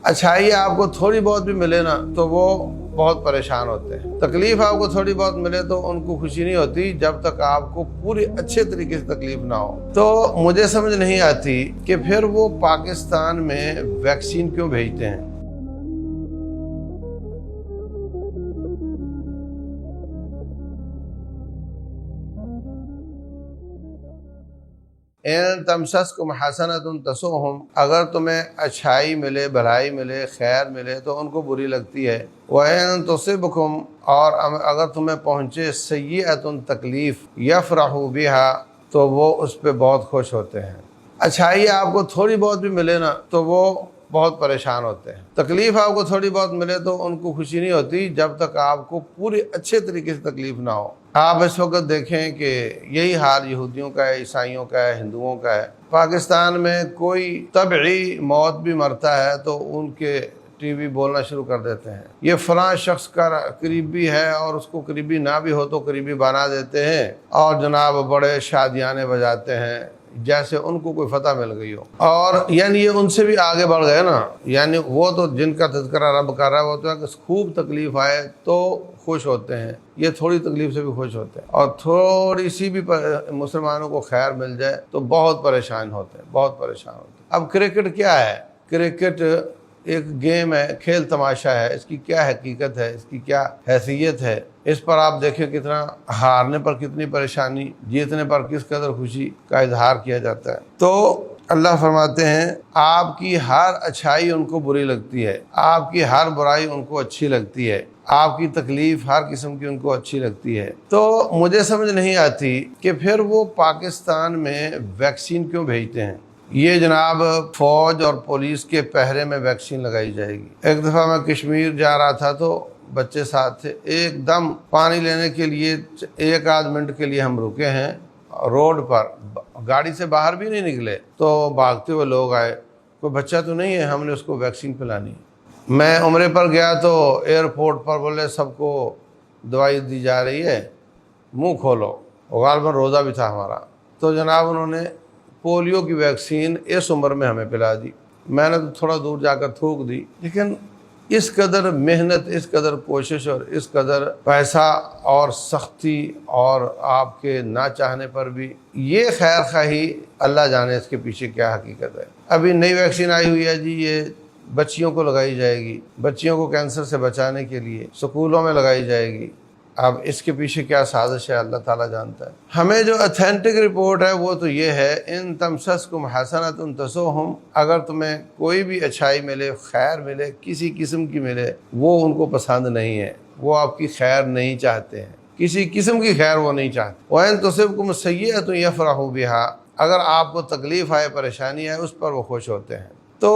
अच्छाई आपको थोड़ी बहुत भी मिले ना तो वो बहुत परेशान होते हैं। तकलीफ आपको थोड़ी बहुत मिले तो उनको खुशी नहीं होती जब तक आपको पूरी अच्छे तरीके से तकलीफ ना हो। तो मुझे समझ नहीं आती कि फिर वो पाकिस्तान में वैक्सीन क्यों भेजते हैं। इन तमसस्कुम हसनतुन तसुहुम, अगर तुम्हें अच्छाई मिले, भलाई मिले, खैर मिले तो उनको बुरी लगती है। वइन तुसिबकुम, और अगर तुम्हें पहुँचे सय्यअतुन तकलीफ, यफरहु बिहा, तो वो उस पर बहुत खुश होते हैं। अच्छाई आपको थोड़ी बहुत भी मिले ना तो वो बहुत परेशान होते हैं। तकलीफ आपको थोड़ी बहुत मिले तो उनको खुशी नहीं होती जब तक आपको पूरी अच्छे तरीके से तकलीफ ना हो। आप इस वक्त देखें कि यही हाल यहूदियों का है, ईसाइयों का है, हिंदुओं का है। पाकिस्तान में कोई तबई मौत भी मरता है तो उनके टीवी बोलना शुरू कर देते हैं, ये फलां शख्स का करीबी है, और उसको करीबी ना भी हो तो करीबी बना देते हैं, और जनाब बड़े शादियाने बजाते हैं जैसे उनको कोई फतह मिल गई हो। और यानी ये उनसे भी आगे बढ़ गए ना। यानी वो तो जिनका तज़किरा रब कर रहा है वो तो है कि खूब तकलीफ आए तो खुश होते हैं, ये थोड़ी तकलीफ से भी खुश होते हैं, और थोड़ी सी भी मुसलमानों को खैर मिल जाए तो बहुत परेशान होते हैं, बहुत परेशान होते हैं। अब क्रिकेट क्या है? क्रिकेट एक गेम है, खेल तमाशा है। इसकी क्या हकीकत है, इसकी क्या हैसियत है, इस पर आप देखें कितना हारने पर कितनी परेशानी, जीतने पर किस कदर खुशी का इजहार किया जाता है। तो अल्लाह फरमाते हैं आपकी हर अच्छाई उनको बुरी लगती है, आपकी हर बुराई उनको अच्छी लगती है, आपकी तकलीफ हर किस्म की उनको अच्छी लगती है। तो मुझे समझ नहीं आती कि फिर वो पाकिस्तान में वैक्सीन क्यों भेजते हैं। ये जनाब फौज और पुलिस के पहरे में वैक्सीन लगाई जाएगी। एक दफ़ा मैं कश्मीर जा रहा था तो बच्चे साथ थे, एकदम पानी लेने के लिए 1 आध मिनट के लिए हम रुके हैं रोड पर, गाड़ी से बाहर भी नहीं निकले तो भागते हुए लोग आए, कोई बच्चा तो नहीं है, हमने उसको वैक्सीन पिलानी। मैं उम्रे पर गया तो एयरपोर्ट पर बोले सबको दवाई दी जा रही है, मुंह खोलो, गालबन रोज़ा भी था हमारा, तो जनाब उन्होंने पोलियो की वैक्सीन इस उम्र में हमें पिला दी। मैंने तो थोड़ा दूर जाकर थूक दी, लेकिन इस कदर मेहनत, इस कदर कोशिश और इस कदर पैसा और सख्ती और आपके ना चाहने पर भी ये खैर खाही, अल्लाह जाने इसके पीछे क्या हकीकत है। अभी नई वैक्सीन आई हुई है जी, ये बच्चियों को लगाई जाएगी, बच्चियों को कैंसर से बचाने के लिए स्कूलों में लगाई जाएगी। अब इसके पीछे क्या साजिश है अल्लाह ताला जानता है। हमें जो ऑथेंटिक रिपोर्ट है वो तो ये है, इन तमसस्कुम हसनतुन तसुहुम, अगर तुम्हें कोई भी अच्छाई मिले, खैर मिले, किसी किस्म की मिले, वो उनको पसंद नहीं है, वो आपकी खैर नहीं चाहते हैं, किसी किस्म की खैर वो नहीं चाहते। वइन तुसिबकुम सय्यअतुन यफरहु बिहा, अगर आपको तकलीफ आए, परेशानी आए, उस पर वो खुश होते हैं। तो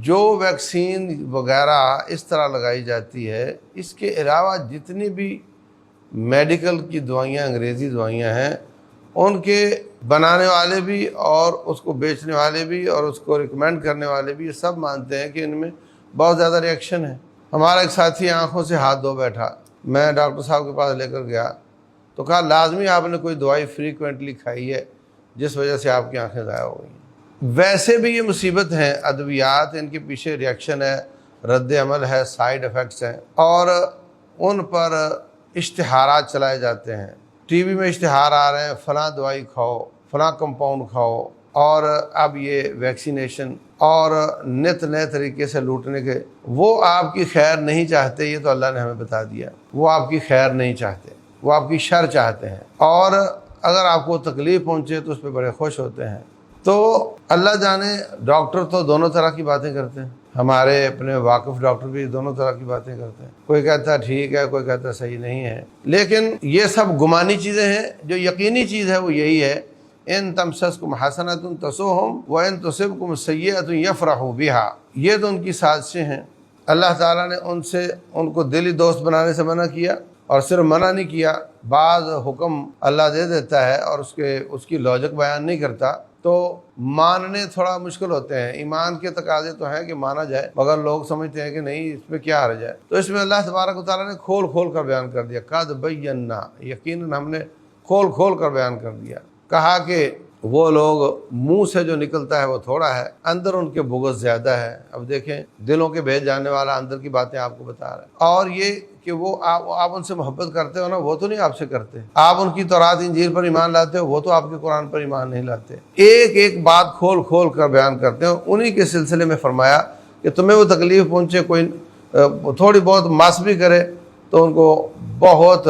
जो वैक्सीन वगैरह इस तरह लगाई जाती है, इसके अलावा जितनी भी मेडिकल की दवाइयाँ, अंग्रेज़ी दवाइयाँ हैं, उनके बनाने वाले भी और उसको बेचने वाले भी और उसको रिकमेंड करने वाले भी ये सब मानते हैं कि इनमें बहुत ज़्यादा रिएक्शन है। हमारा एक साथी आंखों से हाथ धो बैठा, मैं डॉक्टर साहब के पास लेकर गया तो कहा लाजमी आपने कोई दवाई फ्रीक्वेंटली खाई है जिस वजह से आपकी आंखें ज़ाया हो गई। वैसे भी ये मुसीबत हैं अद्वियात, इनके पीछे रिएक्शन है, रद्द अमल है, साइड इफ़ेक्ट्स हैं, और उन पर इश्तिहारात चलाए जाते हैं। टीवी में इश्तिहार आ रहे हैं, फ़लाँ दवाई खाओ, फ़लाँ कंपाउंड खाओ, और अब ये वैक्सीनेशन और नित नए तरीके से लूटने के, वो आपकी खैर नहीं चाहते। ये तो अल्लाह ने हमें बता दिया, वो आपकी खैर नहीं चाहते, वो आपकी शर चाहते हैं, और अगर आपको तकलीफ़ पहुँचे तो उस पर बड़े खुश होते हैं। तो अल्लाह जाने, डॉक्टर तो दोनों तरह की बातें करते हैं, हमारे अपने वाकिफ़ डॉक्टर भी दोनों तरह की बातें करते हैं, कोई कहता है ठीक है, कोई कहता है सही नहीं है। लेकिन ये सब गुमानी चीज़ें हैं, जो यकीनी चीज़ है वो यही है, इन तमसस्कुम हसनतुन तसुहुम व इन तुसिबकुम सय्यअतुन यफरहु बिहा, ये तो उनकी साजिशें हैं। अल्लाह ताला ने उनको दिली दोस्त बनाने से मना किया, और सिर्फ मना नहीं किया, बाज़ हुक्म अल्लाह दे देता है और उसकी लॉजिक बयान नहीं करता, तो मानने थोड़ा मुश्किल होते हैं। ईमान के तकाजे तो हैं कि माना जाए, मगर लोग समझते हैं कि नहीं, इसमें क्या हर्ज है। तो इसमें अल्लाह तबारक व तआला ने खोल खोल कर बयान कर दिया, कद बय्यना, यकीनन हमने खोल खोल कर बयान कर दिया। कहा कि وہ لوگ منہ سے جو نکلتا ہے وہ تھوڑا ہے، اندر ان کے بغض زیادہ ہے۔ اب دیکھیں دلوں کے بھید جاننے والا اندر کی باتیں آپ کو بتا رہا ہے۔ اور یہ کہ وہ آپ ان سے محبت کرتے ہو نا، وہ تو نہیں آپ سے کرتے۔ آپ ان کی تورات انجیل پر ایمان لاتے ہو، وہ تو آپ کے قرآن پر ایمان نہیں لاتے۔ ایک ایک بات کھول کھول کر بیان کرتے ہو۔ انہی کے سلسلے میں فرمایا کہ تمہیں وہ تکلیف پہنچے، کوئی تھوڑی بہت مس بھی کرے تو ان کو بہت،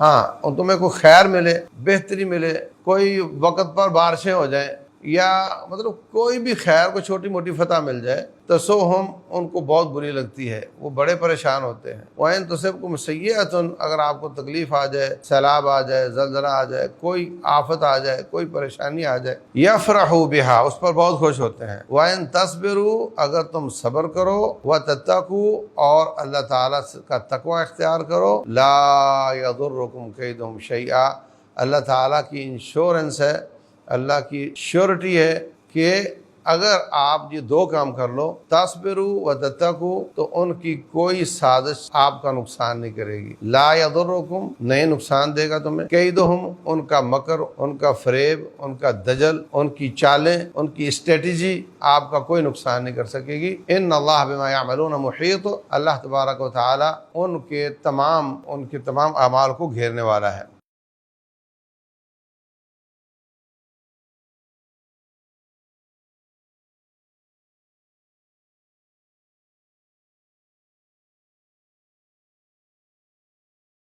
ہاں تمہیں کوئی خیر ملے، بہتری ملے، کوئی وقت پر بارشیں ہو جائیں، یا مطلب کوئی بھی خیر، کوئی چھوٹی موٹی فتح مل جائے، تسوہم ان کو بہت بری لگتی ہے، وہ بڑے پریشان ہوتے ہیں۔ وَإِن تُصِبْكُمْ سَیِّئَةٌ اگر آپ کو تکلیف آ جائے، سیلاب آ جائے، زلزلہ آ جائے، کوئی آفت آ جائے، کوئی پریشانی آ جائے، یفرحوا بہا، اس پر بہت خوش ہوتے ہیں۔ وَإِن تَصْبِرُوا اگر تم صبر کرو، وَتَتَّقُوا اور اللہ تعالیٰ کا تقوی اختیار کرو، لا يَضُرُّكُمْ كَيْدُهُمْ شَيْئًا، اللہ تعالیٰ کی انشورنس ہے، اللہ کی شیورٹی ہے کہ اگر آپ یہ دو کام کر لو، تصبروا وتتقوا، تو ان کی کوئی سازش آپ کا نقصان نہیں کرے گی۔ لا یضرکم، نہیں نقصان دے گا تمہیں، کیدہم، ان کا مکر، ان کا فریب، ان کا دجل، ان کی چالیں، ان کی اسٹریٹجی آپ کا کوئی نقصان نہیں کر سکے گی۔ ان اللہ بما یعملون محیط، اللہ تبارک و تعالی ان کے تمام اعمال کو گھیرنے والا ہے۔